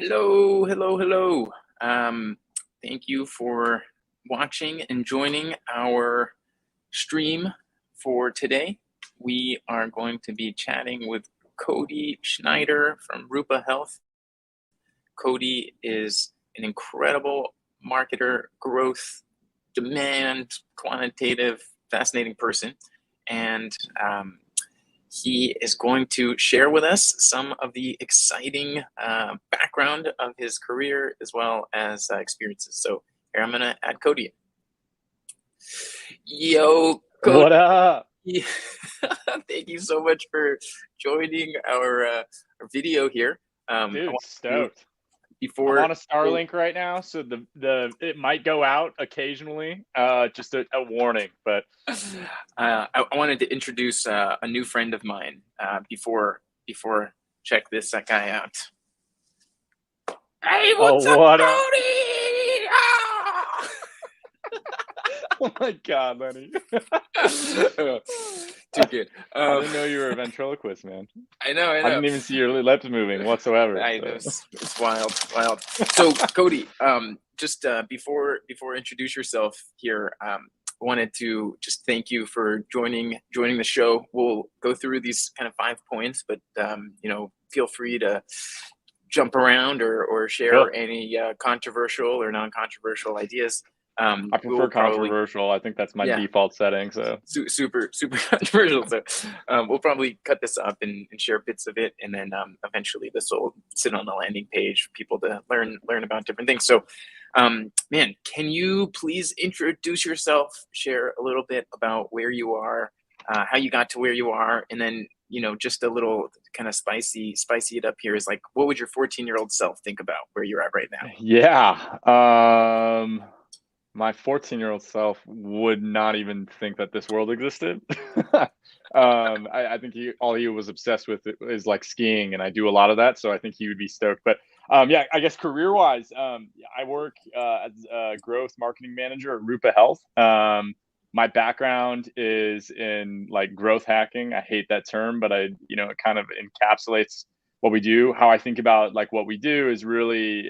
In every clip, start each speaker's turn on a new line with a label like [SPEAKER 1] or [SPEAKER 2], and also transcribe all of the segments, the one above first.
[SPEAKER 1] Hello, hello, hello. Um, Thank you for watching and joining our stream for today. We are going to be chatting with Cody Schneider from Rupa Health. Cody is an incredible marketer, growth, demand, quantitative, fascinating person. And he is going to share with us some of the exciting background of his career as well as experiences. So here I'm going to add Cody in. Yo, Cody.
[SPEAKER 2] What up?
[SPEAKER 1] Thank you so much for joining our video here.
[SPEAKER 2] Dude, stoked. I'm
[SPEAKER 1] Before
[SPEAKER 2] on a Starlink right now, so it might go out occasionally. Just a warning, but
[SPEAKER 1] I wanted to introduce a new friend of mine before check this guy out. Hey, what's up,
[SPEAKER 2] what up?
[SPEAKER 1] Cody? Ah!
[SPEAKER 2] Oh my God, Lenny.
[SPEAKER 1] Too good.
[SPEAKER 2] I didn't know you were a ventriloquist, man.
[SPEAKER 1] I know.
[SPEAKER 2] I didn't even see your lips moving whatsoever.
[SPEAKER 1] It's wild. So, Cody, just before introduce yourself here, wanted to just thank you for joining the show. We'll go through these kind of 5 points, but feel free to jump around or share any controversial or non-controversial ideas.
[SPEAKER 2] I prefer controversial. I think that's my default setting. So
[SPEAKER 1] super controversial. So we'll probably cut this up and share bits of it, and then eventually this will sit on the landing page for people to learn about different things. So, man, can you please introduce yourself, share a little bit about where you are, how you got to where you are, and then just a little kind of spicy it up here is like, what would your 14-year-old self think about where you're at right now?
[SPEAKER 2] Yeah. My 14-year-old self would not even think that this world existed. I think all he was obsessed with is like skiing, and I do a lot of that, so I think he would be stoked. But yeah, I guess career-wise, I work as a growth marketing manager at Rupa Health. My background is in like growth hacking. I hate that term, but it kind of encapsulates what we do. How I think about like what we do is really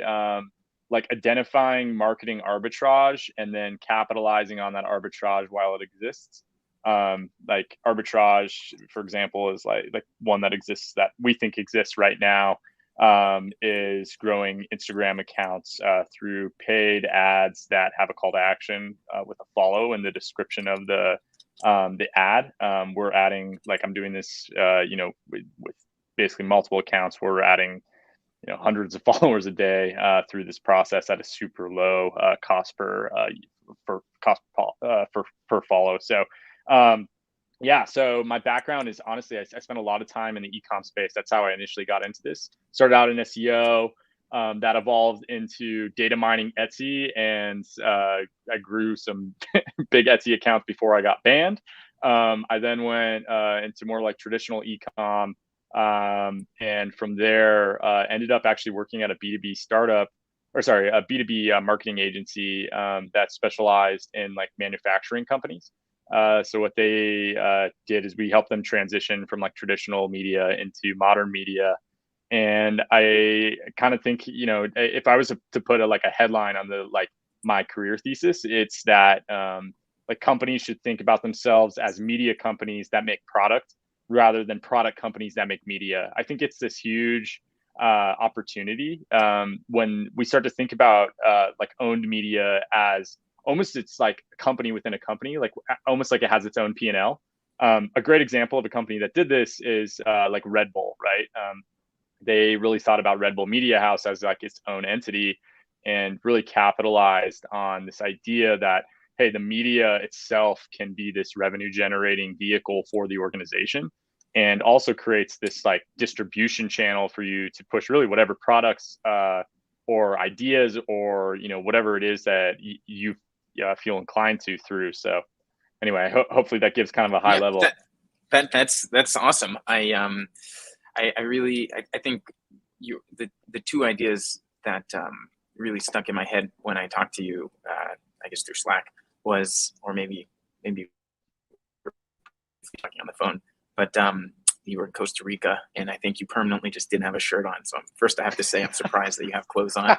[SPEAKER 2] like identifying marketing arbitrage and then capitalizing on that arbitrage while it exists. Like arbitrage, for example, is like one that exists that we think exists right now, is growing Instagram accounts through paid ads that have a call to action with a follow in the description of the ad. We're adding, like I'm doing this, with basically multiple accounts. We're adding hundreds of followers a day through this process at a super low cost per follow. So yeah, so my background is honestly, I spent a lot of time in the e-com space. That's how I initially got into this. Started out in SEO, that evolved into data mining Etsy, and I grew some big Etsy accounts before I got banned. I then went into more like traditional e-com, and from there ended up actually working at a B2B startup, or sorry, a B2B marketing agency that specialized in like manufacturing companies. So what they did is we helped them transition from like traditional media into modern media. And I kind of think, if I was to put like a headline on the like my career thesis, it's that like companies should think about themselves as media companies that make product rather than product companies that make media. I think it's this huge opportunity when we start to think about like owned media as almost it's like a company within a company, like almost like it has its own P&L. A great example of a company that did this is like Red Bull, right? They really thought about Red Bull Media House as like its own entity and really capitalized on this idea that, hey, the media itself can be this revenue generating vehicle for the organization, and also creates this like distribution channel for you to push really whatever products or ideas or whatever it is that you feel inclined to through. So anyway, hopefully that gives kind of a high level.
[SPEAKER 1] That's awesome. I really think the two ideas that really stuck in my head when I talked to you, I guess through Slack, was, or maybe talking on the phone, but you were in Costa Rica, and I think you permanently just didn't have a shirt on. So first, I have to say I'm surprised that you have clothes on.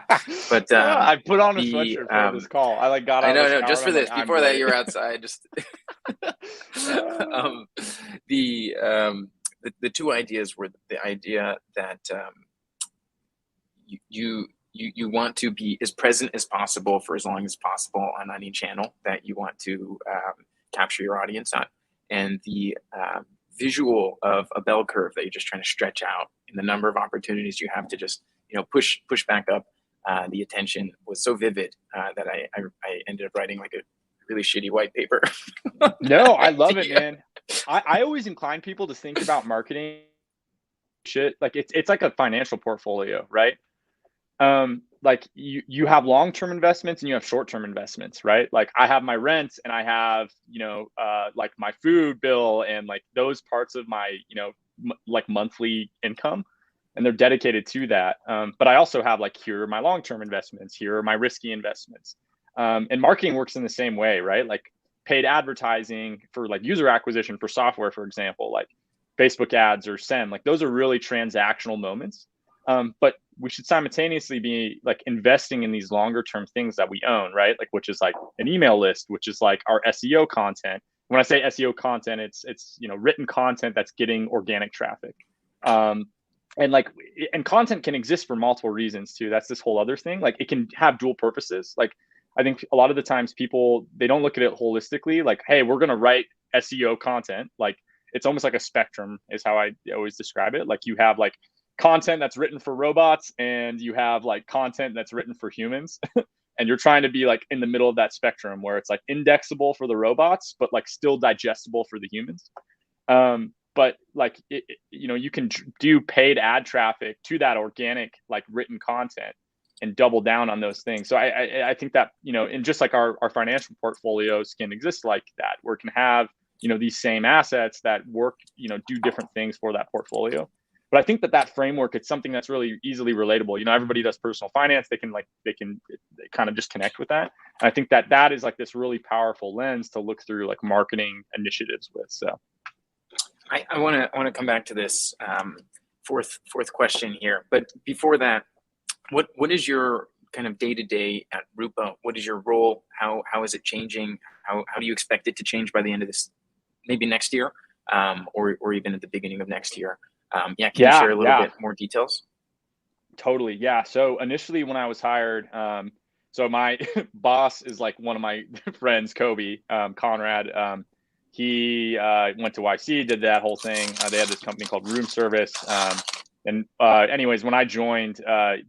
[SPEAKER 1] But
[SPEAKER 2] I put on a
[SPEAKER 1] the
[SPEAKER 2] sweatshirt for this call. I like got
[SPEAKER 1] I
[SPEAKER 2] out of
[SPEAKER 1] know,
[SPEAKER 2] the
[SPEAKER 1] no,
[SPEAKER 2] shower
[SPEAKER 1] just
[SPEAKER 2] and
[SPEAKER 1] for
[SPEAKER 2] I'm like,
[SPEAKER 1] this.
[SPEAKER 2] I'm
[SPEAKER 1] Before that,
[SPEAKER 2] ready.
[SPEAKER 1] you were outside. Just the the two ideas were the idea that you want to be as present as possible for as long as possible on any channel that you want to capture your audience on, and the visual of a bell curve that you're just trying to stretch out, and the number of opportunities you have to just push back up. The attention was so vivid that I ended up writing like a really shitty white paper.
[SPEAKER 2] No, I love it, man. I always incline people to think about marketing shit like it's like a financial portfolio, right? Like you have long-term investments and you have short-term investments, right? Like I have my rent and I have like my food bill and like those parts of my like monthly income, and they're dedicated to that. But I also have like, here are my long-term investments, here are my risky investments. And marketing works in the same way, right? Like paid advertising for like user acquisition for software, for example, like Facebook ads or send, like those are really transactional moments. But we should simultaneously be like investing in these longer term things that we own, right? Like, which is like an email list, which is like our SEO content. When I say SEO content, it's written content that's getting organic traffic. And like, and content can exist for multiple reasons too. That's this whole other thing. Like it can have dual purposes. Like I think a lot of the times people, they don't look at it holistically. Like, hey, we're going to write SEO content. Like it's almost like a spectrum is how I always describe it. Like you have like content that's written for robots and you have like content that's written for humans. And you're trying to be like in the middle of that spectrum where it's like indexable for the robots, but like still digestible for the humans. But like, you can do paid ad traffic to that organic, like written content and double down on those things. So I think that, and just like our financial portfolios can exist like that, where it can have, these same assets that work, do different things for that portfolio. But I think that framework, it's something that's really easily relatable. Everybody does personal finance. They can kind of just connect with that. And I think that is like this really powerful lens to look through like marketing initiatives with. So
[SPEAKER 1] I want to come back to this fourth question here, but before that, what is your kind of day to day at Rupa? What is your role? How is it changing? How do you expect it to change by the end of this, maybe next year, or even at the beginning of next year? Can you share a little bit more details?
[SPEAKER 2] Totally, yeah. So initially, when I was hired, so my boss is like one of my friends, Kobe Conrad. He went to YC, did that whole thing. They had this company called Room Service. Anyways, when I joined,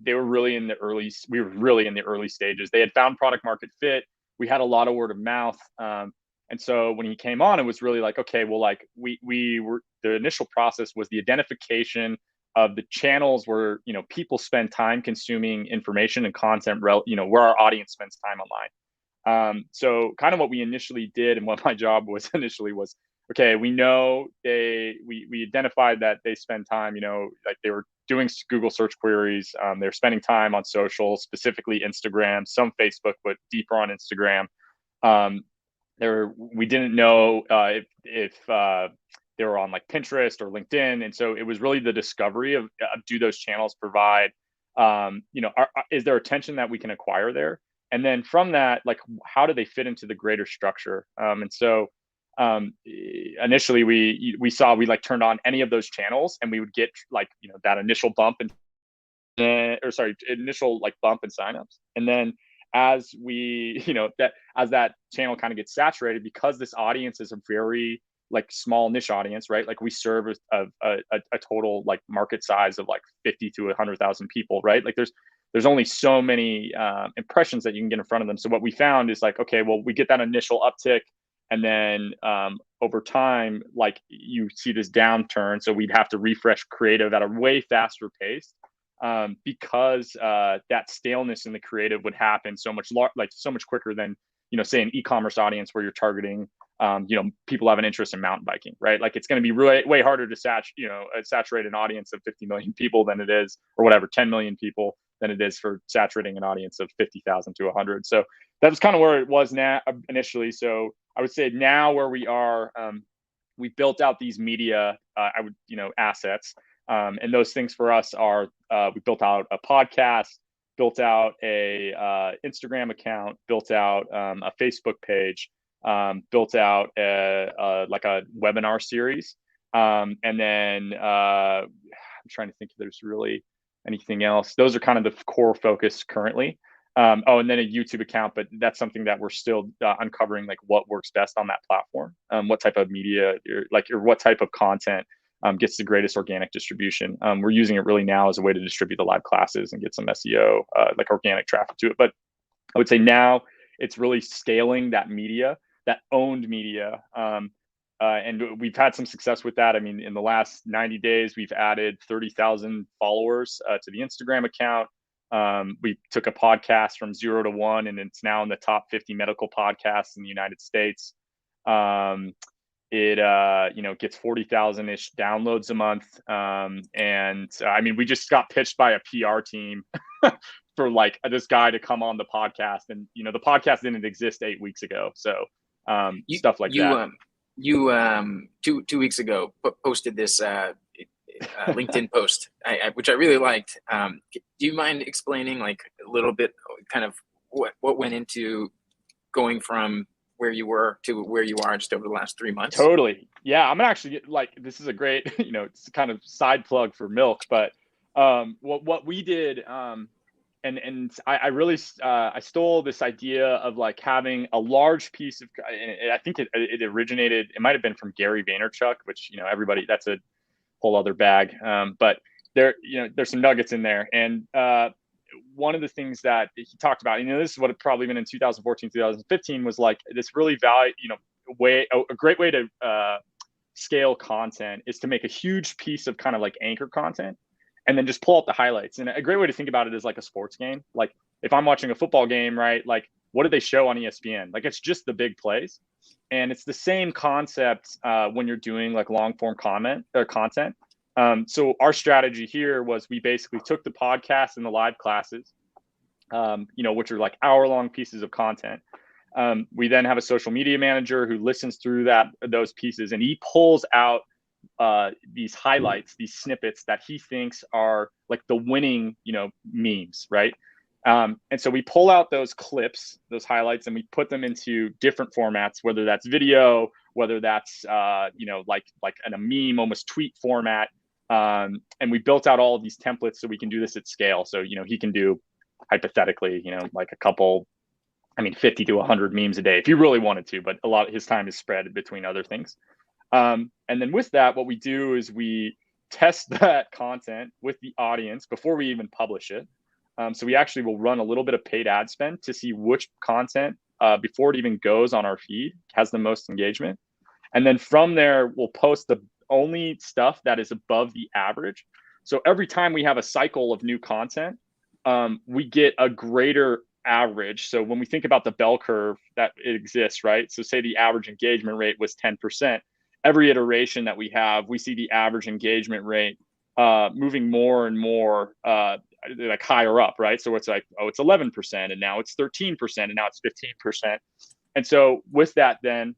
[SPEAKER 2] they were really in the early. We were really in the early stages. They had found product market fit. We had a lot of word of mouth, and so when he came on, it was really like, okay, well, like we were. The initial process was the identification of the channels where people spend time consuming information and content. Where our audience spends time online. So kind of what we initially did, and what my job was initially was, okay, we know we identified that they spend time, like they were doing Google search queries. They're spending time on social, specifically Instagram, some Facebook, but deeper on Instagram. We didn't know if they were on like Pinterest or LinkedIn. And so it was really the discovery of do those channels provide, is there attention that we can acquire there? And then from that, like, how do they fit into the greater structure? And so initially we saw, we like turned on any of those channels and we would get like, that initial bump initial like bump in signups. And then as we, as that channel kind of gets saturated, because this audience is a very like small niche audience, right? Like we serve a total like market size of like 50 to 100,000 people, right? Like there's only so many impressions that you can get in front of them. So what we found is like, okay, well, we get that initial uptick, and then over time, like you see this downturn. So we'd have to refresh creative at a way faster pace because that staleness in the creative would happen so much quicker than, say an e-commerce audience where you're targeting, people have an interest in mountain biking, right? Like it's going to be really way harder to saturate an audience of 50 million people than it is, or whatever, 10 million people than it is for saturating an audience of 50,000 to 100. So that was kind of where it was now initially. So I would say now where we are, we've built out these media, assets. And those things for us are, we built out a podcast, built out a Instagram account, built out a Facebook page, built out like a webinar series. And then I'm trying to think if there's really anything else. Those are kind of the core focus currently. And then a YouTube account, but that's something that we're still uncovering, like what works best on that platform, what type of media, or what type of content gets the greatest organic distribution. We're using it really now as a way to distribute the live classes and get some SEO, like organic traffic to it. But I would say now it's really scaling that media, that owned media. And we've had some success with that. I mean, in the last 90 days, we've added 30,000 followers to the Instagram account. We took a podcast from 0 to 1, and it's now in the top 50 medical podcasts in the United States. It gets 40,000-ish downloads a month. I mean, we just got pitched by a PR team for like this guy to come on the podcast, and the podcast didn't exist 8 weeks ago. So stuff like that.
[SPEAKER 1] You 2 weeks ago posted this LinkedIn post, which I really liked. Do you mind explaining like a little bit, kind of what went into going from where you were to where you are just over the last 3 months?
[SPEAKER 2] Totally. Yeah, I'm gonna actually this is a great, it's kind of side plug for Milk, but what we did, and I really I stole this idea of like having a large piece of, I think it originated, it might have been from Gary Vaynerchuk, which everybody, that's a whole other bag, but there's some nuggets in there. And one of the things that he talked about, this is what it probably been in 2014, 2015, was like this really a great way to scale content is to make a huge piece of kind of like anchor content and then just pull out the highlights. And a great way to think about it is like a sports game. Like if I'm watching a football game, right? Like what do they show on ESPN? Like it's just the big plays. And it's the same concept when you're doing like long form content. So our strategy here was we basically took the podcast and the live classes, which are like hour-long pieces of content. We then have a social media manager who listens through those pieces, and he pulls out these highlights, these snippets that he thinks are like the winning, memes, right? And so we pull out those clips, those highlights, and we put them into different formats, whether that's video, whether that's like in a meme, almost tweet format. And we built out all of these templates so we can do this at scale. So he can do hypothetically, like 50 to 100 memes a day if you really wanted to, but a lot of his time is spread between other things. And then with that, what we do is we test that content with the audience before we even publish it. So we actually will run a little bit of paid ad spend to see which content before it even goes on our feed has the most engagement. And then from there, we'll post the only stuff that is above the average. So every time we have a cycle of new content, we get a greater average. So when we think about the bell curve that it exists, right? So say the average engagement rate was 10%. Every iteration that we have, we see the average engagement rate moving more and more like higher up, right? So it's like, it's 11%, and now it's 13%, and now it's 15%. And so with that, then,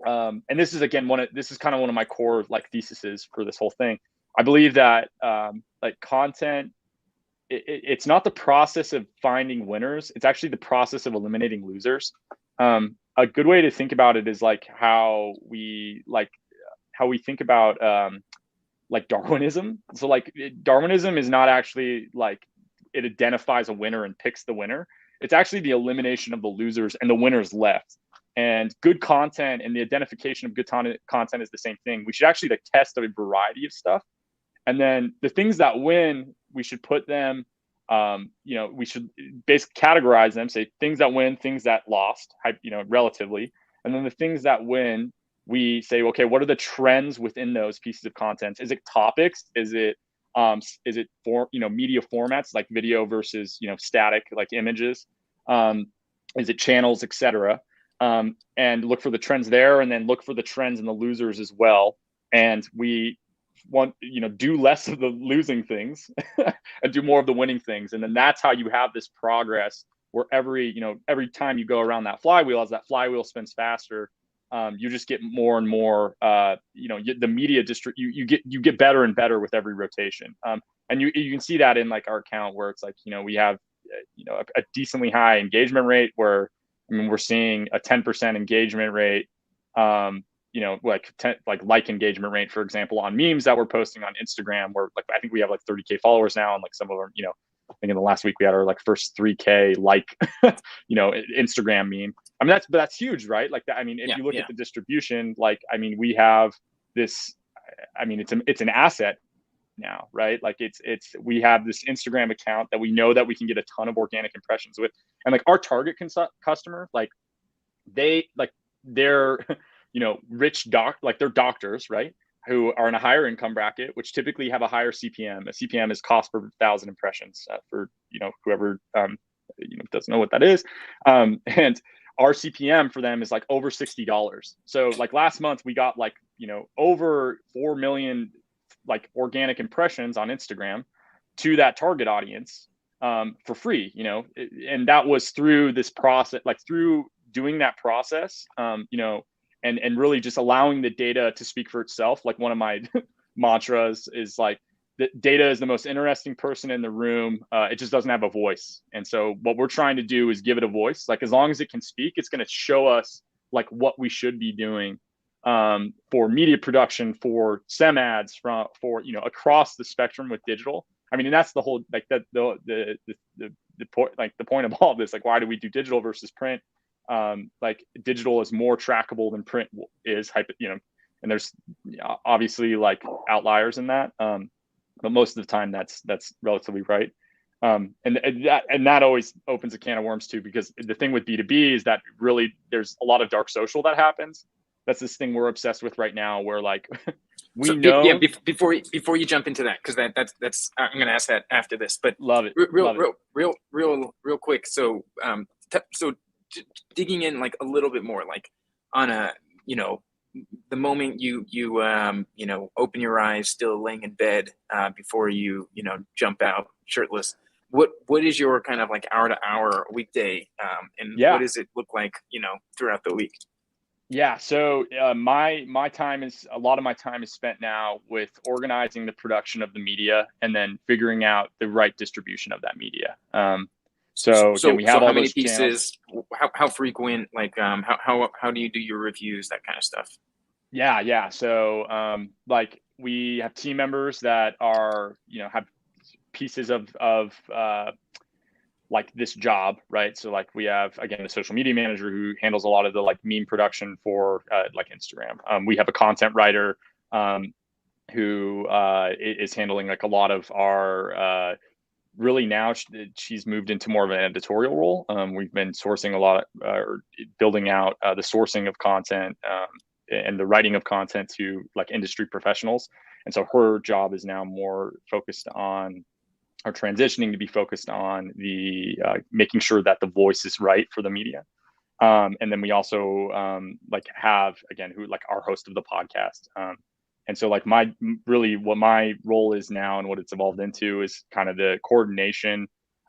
[SPEAKER 2] and this is again this is kind of one of my core like theses for this whole thing. I believe that like content, it's not the process of finding winners; it's actually the process of eliminating losers. A good way to think about it is like how we think about like Darwinism. So like Darwinism is not actually like it identifies a winner and picks the winner. It's actually the elimination of the losers and the winners left. And good content and the identification of good content is the same thing. We should actually like test a variety of stuff. And then the things that win, we should put them, we should basically categorize them, say things that win, things that lost, relatively. And then the things that win, we say, okay, what are the trends within those pieces of content? Is it topics? Is it for, media formats like video versus, static like images? Is it channels, etc.? And look for the trends there, and then look for the trends in the losers as well. And we want, do less of the losing things and do more of the winning things. And then that's how you have this progress where every time you go around that flywheel, as that flywheel spins faster, you just get more and more, the media you get better and better with every rotation. And you can see that in like our account where it's like, we have, a decently high engagement rate where, I mean, we're seeing a 10% engagement rate, like engagement rate, for example, on memes that we're posting on Instagram, where like, I think we have like 30K followers now. And like some of them, I think in the last week we had our like first 3K Instagram meme. I mean, that's huge, right? Like that. I mean, if you look at the distribution, like, I mean, we have this, I mean, it's an asset now, right? Like we have this Instagram account that we know that we can get a ton of organic impressions with. And like our target customer, like they're, rich they're doctors, right? Who are in a higher income bracket, which typically have a higher CPM. A CPM is cost per 1,000 impressions, for, whoever, doesn't know what that is. And our CPM for them is like over $60. So like last month we got like, over 4 million like organic impressions on Instagram to that target audience, for free, and that was through this process, like through doing that process, and really just allowing the data to speak for itself. Like one of my mantras is like, the data is the most interesting person in the room. It just doesn't have a voice. And so what we're trying to do is give it a voice. Like as long as it can speak, it's going to show us like what we should be doing, for media production, for SEM ads, for across the spectrum with digital. I mean, and that's the whole, like that, the point, like the point of all of this, like, why do we do digital versus print? Like digital is more trackable than print is, and there's obviously like outliers in that. But most of the time that's relatively right. And that always opens a can of worms too, because the thing with B2B is that really there's a lot of dark social that happens. That's this thing we're obsessed with right now, where like
[SPEAKER 1] before you jump into that, because that's I'm going to ask that after this, but
[SPEAKER 2] love it,
[SPEAKER 1] real quick. So digging in like a little bit more, like on a, the moment you open your eyes, still laying in bed, before you jump out shirtless, what is your kind of like hour to hour weekday, and what does it look like throughout the week?
[SPEAKER 2] Yeah. So my time is, a lot of my time is spent now with organizing the production of the media and then figuring out the right distribution of that media. So we have all
[SPEAKER 1] how many
[SPEAKER 2] those
[SPEAKER 1] pieces, how frequent, like, how do you do your reviews, that kind of stuff?
[SPEAKER 2] Yeah. So like we have team members that are, have pieces of like this job, right? So like we have, again, the social media manager who handles a lot of the like meme production for like Instagram. We have a content writer who is handling like a lot of our really now she's moved into more of an editorial role. We've been sourcing a lot, building out the sourcing of content and the writing of content to like industry professionals. And so her job is now more focused on, or transitioning to be focused on the making sure that the voice is right for the media. And then we also like have, again, who like our host of the podcast. And so like what my role is now and what it's evolved into is kind of the coordination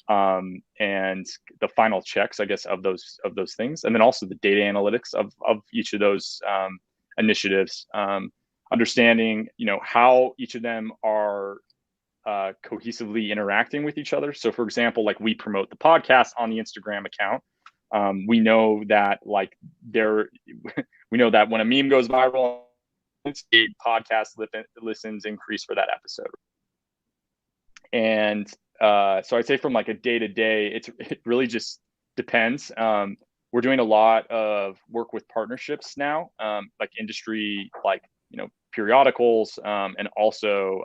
[SPEAKER 2] and the final checks, I guess, of those things. And then also the data analytics of each of those initiatives, understanding, how each of them are cohesively interacting with each other. So for example, like we promote the podcast on the Instagram account. We know that like we know that when a meme goes viral, the podcast listens increase for that episode. And so I'd say from like a day to day, it really just depends. We're doing a lot of work with partnerships now, like industry, like, periodicals, and also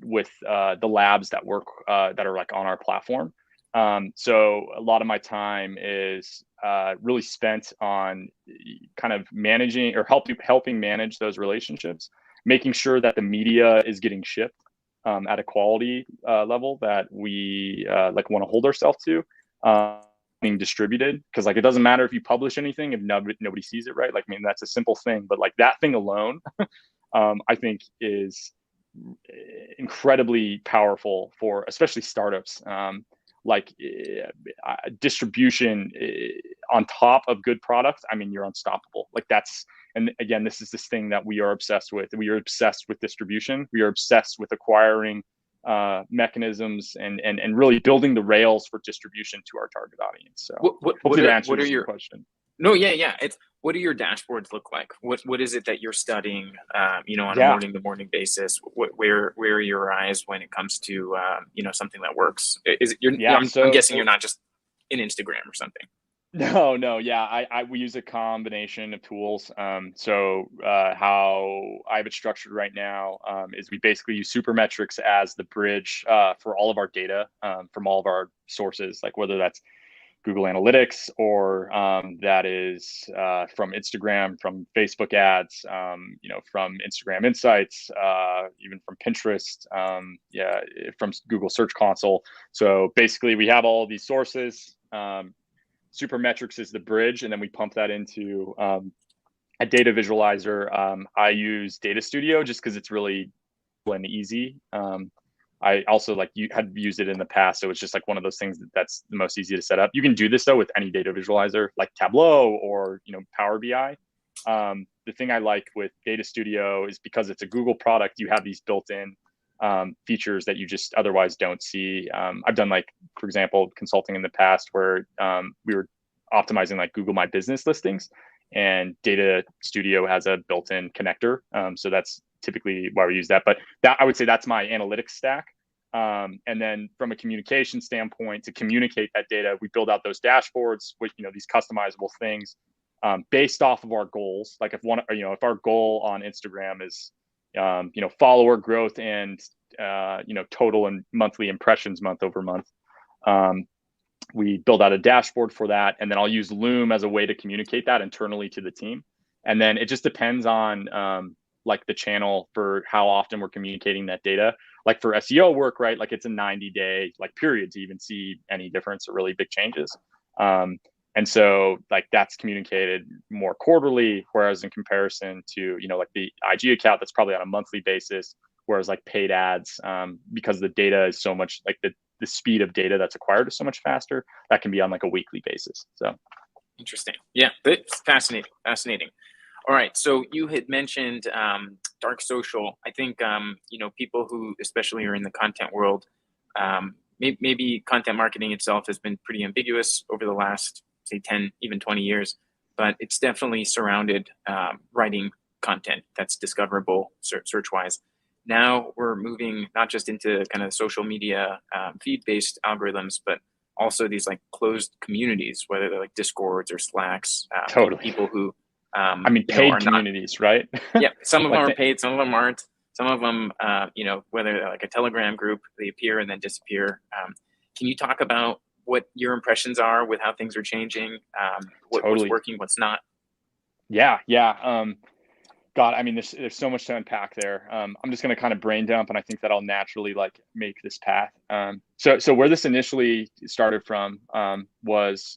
[SPEAKER 2] with the labs that work that are like on our platform. So a lot of my time is really spent on kind of managing or helping manage those relationships, making sure that the media is getting shipped at a quality level that we like want to hold ourselves to, being distributed. Because like it doesn't matter if you publish anything if nobody sees it, right? Like, I mean, that's a simple thing, but like that thing alone, I think is incredibly powerful for especially startups. like distribution on top of good products, I mean, you're unstoppable. Like that's, and again, this is this thing that we are obsessed with. We are obsessed with distribution. We are obsessed with acquiring mechanisms and really building the rails for distribution to our target audience. So hopefully that answers your question.
[SPEAKER 1] No, yeah. It's, what do your dashboards look like? What is it that you're studying, on a morning to morning basis? Where are your eyes when it comes to, something that works? Is it, I'm guessing you're not just in Instagram or something.
[SPEAKER 2] No. Yeah, we use a combination of tools. How I have it structured right now is we basically use Supermetrics as the bridge for all of our data from all of our sources, like whether that's Google Analytics or that is from Instagram, from Facebook ads, from Instagram Insights, even from Pinterest, from Google Search Console. So basically, we have all these sources. Supermetrics is the bridge, and then we pump that into a data visualizer. I use Data Studio just because it's really and easy. I also had used it in the past, so it's just like one of those things that's the most easy to set up. You can do this though with any data visualizer like Tableau or Power BI. The thing I like with Data Studio is because it's a Google product, you have these built-in features that you just otherwise don't see. I've done, like, for example, consulting in the past where we were optimizing like Google My Business listings, and Data Studio has a built-in connector. So that's typically why we use that. But that, I would say, that's my analytics stack. And then from a communication standpoint, to communicate that data, we build out those dashboards with these customizable things based off of our goals. Like if our goal on Instagram is follower growth and total and monthly impressions month over month, we build out a dashboard for that, and then I'll use Loom as a way to communicate that internally to the team. And then it just depends on like the channel for how often we're communicating that data. Like for SEO work, right? Like it's a 90-day period to even see any difference or really big changes. And so like that's communicated more quarterly, whereas in comparison to, like the IG account, that's probably on a monthly basis, whereas like paid ads, because the data is so much, like the speed of data that's acquired is so much faster, that can be on like a weekly basis. So
[SPEAKER 1] interesting. Yeah, it's fascinating. All right, so you had mentioned dark social. I think people who especially are in the content world, maybe content marketing itself has been pretty ambiguous over the last, say, 10, even 20 years, but it's definitely surrounded writing content that's discoverable search-wise. Now we're moving not just into kind of social media feed-based algorithms, but also these like closed communities, whether they're like Discords or Slacks.
[SPEAKER 2] Totally.
[SPEAKER 1] People who
[SPEAKER 2] paid communities, right?
[SPEAKER 1] Yeah, some of them are paid, some of them aren't. Some of them, whether they're like a Telegram group, they appear and then disappear. Can you talk about what your impressions are with how things are changing? What's working, what's not?
[SPEAKER 2] Yeah. God, I mean, there's so much to unpack there. I'm just going to kind of brain dump, and I think that I'll naturally like make this path. So where this initially started from was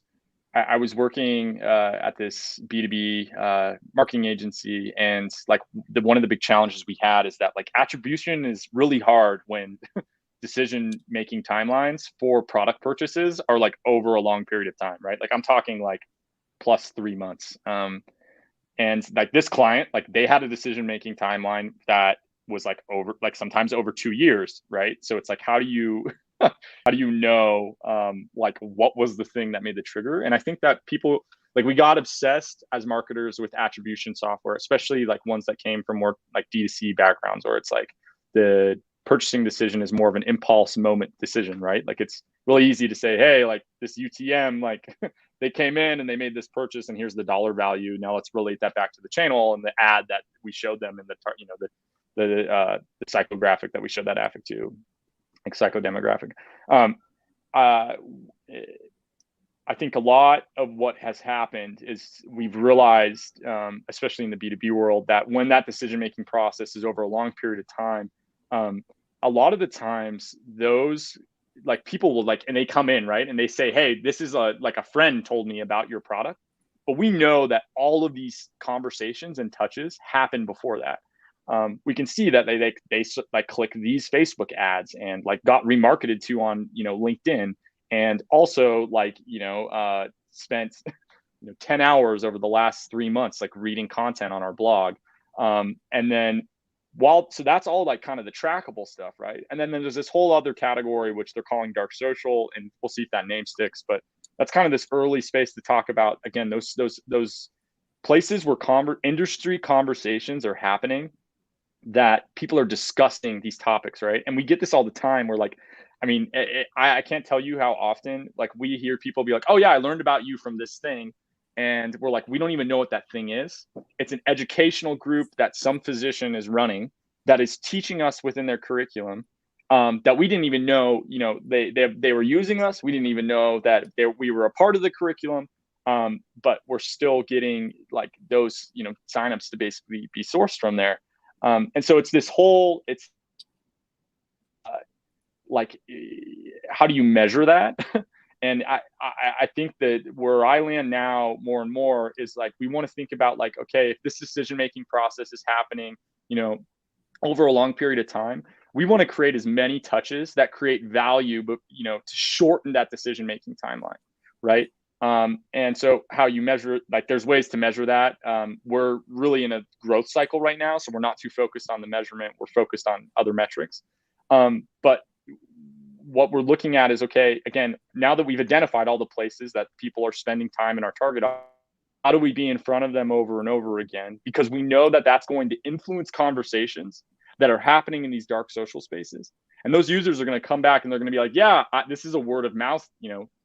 [SPEAKER 2] I was working at this B2B marketing agency, and like one of the big challenges we had is that like attribution is really hard when decision-making timelines for product purchases are like over a long period of time, right? Like I'm talking like plus 3 months. And like this client, like they had a decision-making timeline that was like over, like sometimes over 2 years, right? So it's like, how do you know, like what was the thing that made the trigger? And I think that people, like we got obsessed as marketers with attribution software, especially like ones that came from more like D2C backgrounds, or it's like the purchasing decision is more of an impulse moment decision, right? Like it's really easy to say, hey, like this UTM, like they came in and they made this purchase and here's the dollar value. Now let's relate that back to the channel and the ad that we showed them in the psychographic that we showed that affect to, like psychodemographic. I think a lot of what has happened is we've realized, especially in the B2B world, that when that decision-making process is over a long period of time, a lot of the times those like people will like, and they come in, right? And they say, hey, this is like a friend told me about your product. But we know that all of these conversations and touches happen before that. We can see that they like click these Facebook ads and like got remarketed to on, LinkedIn. and also like, spent 10 hours over the last 3 months, like reading content on our blog. And then so that's all like kind of the trackable stuff, right? And then there's this whole other category, which they're calling dark social, and we'll see if that name sticks, but that's kind of this early space to talk about, again, those places where industry conversations are happening, that people are discussing these topics, right? And we get this all the time. We're like, I mean, I can't tell you how often like we hear people be like, oh yeah, I learned about you from this thing. And we're like, we don't even know what that thing is. It's an educational group that some physician is running that is teaching us within their curriculum, that we didn't even know, they were using us. We didn't even know that we were a part of the curriculum. But we're still getting like those, signups to basically be sourced from there. And so it's this whole, like, how do you measure that? And I think that where I land now more and more is like, we want to think about like, okay, if this decision-making process is happening, over a long period of time, we want to create as many touches that create value, but, to shorten that decision-making timeline. Right. And so how you measure, like there's ways to measure that. We're really in a growth cycle right now, so we're not too focused on the measurement. We're focused on other metrics. But what we're looking at is, okay, again, now that we've identified all the places that people are spending time in our target, how do we be in front of them over and over again? Because we know that that's going to influence conversations that are happening in these dark social spaces. And those users are going to come back and they're going to be like, yeah, this is a word of mouth,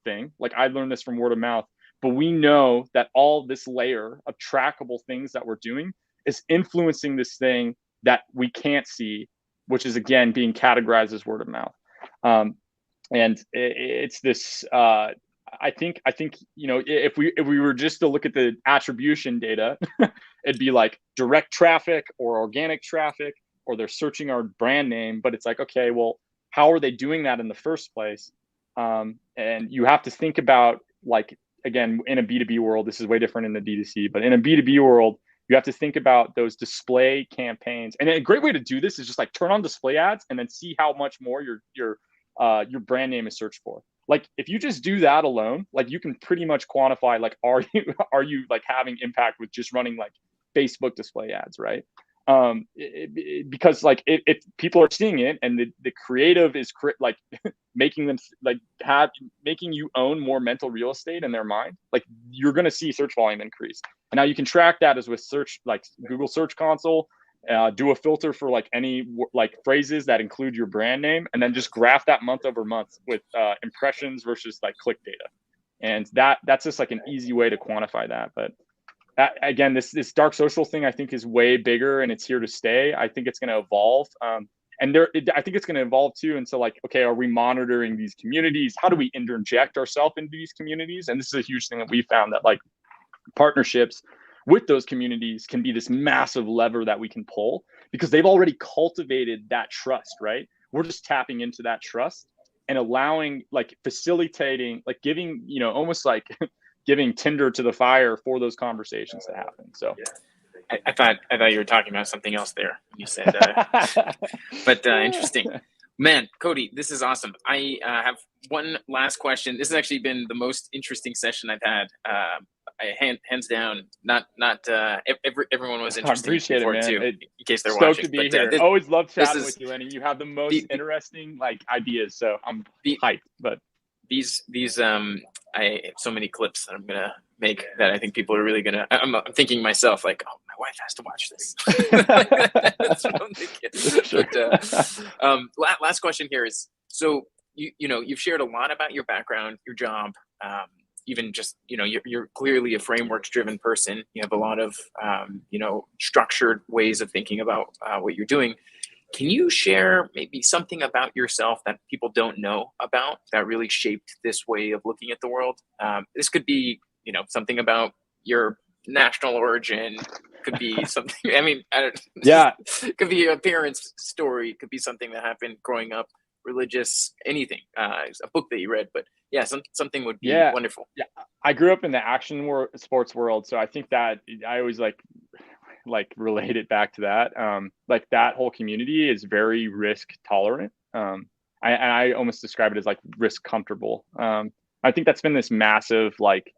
[SPEAKER 2] thing. Like I learned this from word of mouth, but we know that all this layer of trackable things that we're doing is influencing this thing that we can't see, which is again being categorized as word of mouth. And it's this. I think if we were just to look at the attribution data, it'd be like direct traffic or organic traffic, or they're searching our brand name. But it's like, okay, well, how are they doing that in the first place? And you have to think about, like, again, in a B2B world, this is way different in the D2C, but in a B2B world, you have to think about those display campaigns. And a great way to do this is just like turn on display ads and then see how much more your brand name is searched for. Like if you just do that alone, like you can pretty much quantify, like, are you like having impact with just running like Facebook display ads, right? Because like if people are seeing it and the creative is like making them like making you own more mental real estate in their mind, like you're going to see search volume increase. And now you can track that as with search, like Google Search Console, do a filter for like any like phrases that include your brand name, and then just graph that month over month with impressions versus like click data. And that's just like an easy way to quantify that. But again, this dark social thing, I think, is way bigger and it's here to stay. I think it's going to evolve. And I think it's going to evolve too. And so like, okay, are we monitoring these communities? How do we interject ourselves into these communities? And this is a huge thing that we found, that like partnerships with those communities can be this massive lever that we can pull, because they've already cultivated that trust, right? We're just tapping into that trust and allowing, like facilitating, like giving, almost like giving tinder to the fire for those conversations to happen. So
[SPEAKER 1] I thought you were talking about something else there when you said, but interesting, man. Cody, this is awesome. I have one last question. This has actually been the most interesting session I've had. Hands down. Not everyone was interested.
[SPEAKER 2] I appreciate it, man.
[SPEAKER 1] Too, in case they're
[SPEAKER 2] stoked
[SPEAKER 1] watching.
[SPEAKER 2] To be here. Always love chatting with you, Lenny. You have the most interesting like ideas, so I'm hyped. But
[SPEAKER 1] these I have so many clips that I'm gonna make that I think people are really gonna. I'm thinking myself like, oh, my wife has to watch this. That's what I'm thinking. Sure. But, last question here is, so you've shared a lot about your background, your job, even just you're clearly a frameworks driven person. You have a lot of structured ways of thinking about what you're doing. Can you share maybe something about yourself that people don't know about that really shaped this way of looking at the world? This could be, something about your national origin. Could be something. I mean, it could be a parent's story. It could be something that happened growing up, religious, anything. A book that you read, but yeah, something would be wonderful.
[SPEAKER 2] Yeah, I grew up in the action sports world, so I think that I always like relate it back to that. Like that whole community is very risk tolerant. I almost describe it as like risk comfortable. I think that's been this massive like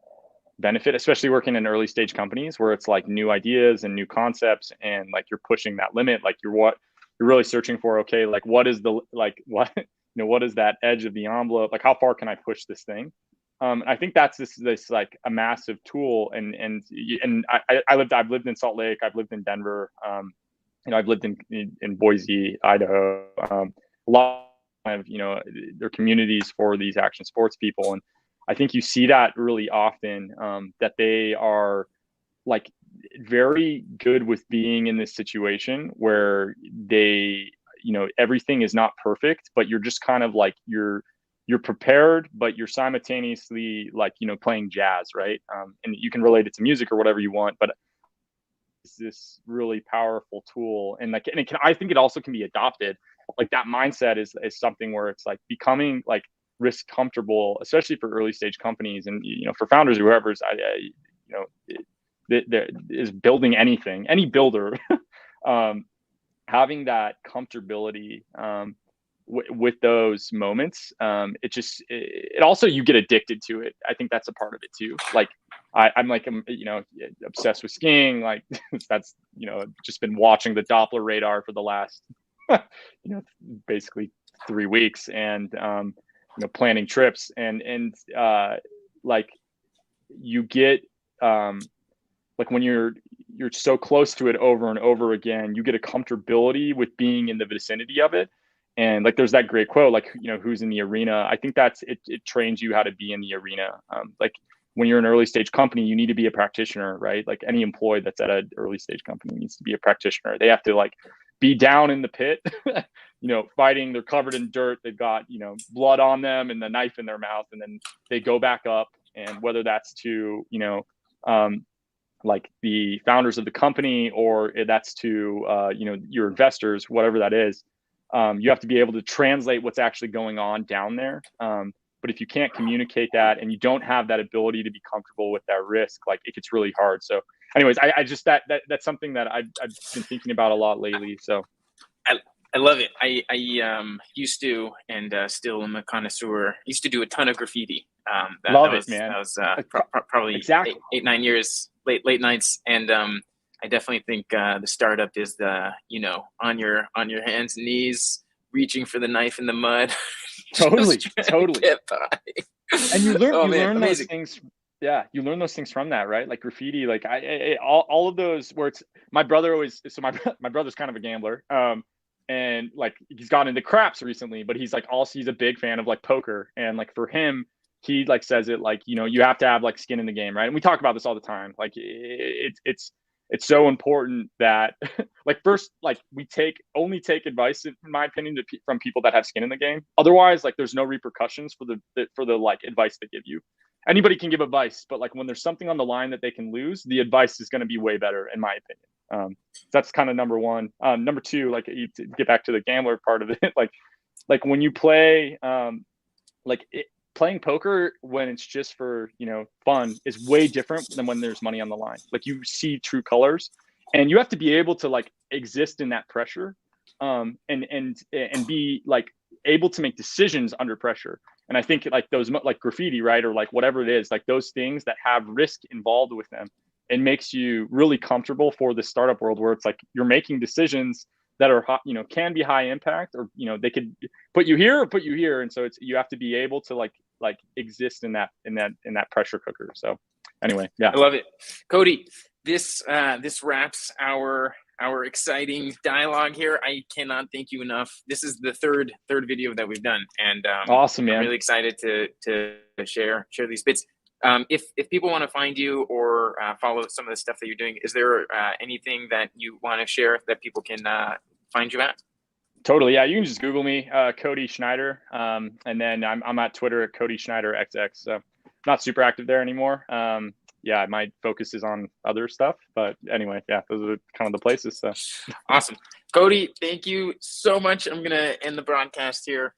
[SPEAKER 2] benefit, especially working in early stage companies where it's like new ideas and new concepts, and like you're pushing that limit. Like you're really searching for, okay, like what is the, like what, what is that edge of the envelope? Like how far can I push this thing? I think that's this like a massive tool. I've lived in Salt Lake, I've lived in Denver, I've lived in Boise, Idaho. A lot of, their communities for these action sports people. And I think you see that really often, that they are like very good with being in this situation where they, everything is not perfect, but you're just kind of like, you're prepared, but you're simultaneously like, playing jazz, right? And you can relate it to music or whatever you want, but it's this really powerful tool. And like, and it can, I think it also can be adopted. Like that mindset is something where it's like becoming like risk comfortable, especially for early stage companies, and for founders or whoever's that is building anything, any builder, having that comfortability with those moments. It also, you get addicted to it. I think that's a part of it too. Like I'm like, obsessed with skiing. Like that's, just been watching the Doppler radar for the last, basically 3 weeks, and, planning trips, and like you get, like when you're so close to it over and over again, you get a comfortability with being in the vicinity of it. And like, there's that great quote, like, who's in the arena? I think that's, it trains you how to be in the arena. Like when you're an early stage company, you need to be a practitioner, right? Like any employee that's at an early stage company needs to be a practitioner. They have to like be down in the pit, fighting. They're covered in dirt. They've got, blood on them and the knife in their mouth. And then they go back up. And whether that's to, like the founders of the company, or that's to, your investors, whatever that is, you have to be able to translate what's actually going on down there. But if you can't communicate that, and you don't have that ability to be comfortable with that risk, like it gets really hard. So anyways, I just, that's something that I've been thinking about a lot lately. So
[SPEAKER 1] I love it. I used to, and still am a connoisseur, used to do a ton of graffiti.
[SPEAKER 2] Love it, man.
[SPEAKER 1] That was probably
[SPEAKER 2] exactly.
[SPEAKER 1] 8-9 years, late nights. And I definitely think the startup is the, on your hands and knees, reaching for the knife in the mud.
[SPEAKER 2] Totally. And you learn those
[SPEAKER 1] amazing
[SPEAKER 2] things. Yeah, you learn those things from that, right? Like graffiti, like all of those where it's, my brother always, so my brother's kind of a gambler, and like he's gotten into craps recently, but he's like also, he's a big fan of like poker, and like for him, he like says it like, you have to have like skin in the game, right? And we talk about this all the time. Like it's so important that like first, like we only take advice, in my opinion, from people that have skin in the game. Otherwise, like there's no repercussions for the like advice they give you. Anybody can give advice, but like when there's something on the line that they can lose, the advice is going to be way better, in my opinion. That's kind of number one. Number two, like to get back to the gambler part of it, like when you play, playing poker when it's just for, fun is way different than when there's money on the line. Like you see true colors, and you have to be able to like exist in that pressure, and be like able to make decisions under pressure. And I think like those, like graffiti, right, or like whatever it is, like those things that have risk involved with them, it makes you really comfortable for the startup world, where it's like you're making decisions that are, can be high impact, or they could put you here or put you here. And so it's, you have to be able to like exist in that pressure cooker. So anyway, yeah,
[SPEAKER 1] I love it, Cody. This wraps our exciting dialogue here. I cannot thank you enough. This is the third video that we've done, and
[SPEAKER 2] awesome, man.
[SPEAKER 1] I'm really excited to share these bits. If people want to find you or follow some of the stuff that you're doing, is there anything that you want to share that people can find you at?
[SPEAKER 2] Totally, yeah. You can just Google me, Cody Schneider, and then I'm at Twitter at Cody Schneider XX. So not super active there anymore. Yeah, my focus is on other stuff, but anyway, yeah, those are kind of the places. So
[SPEAKER 1] awesome, Cody. Thank you so much. I'm gonna end the broadcast here.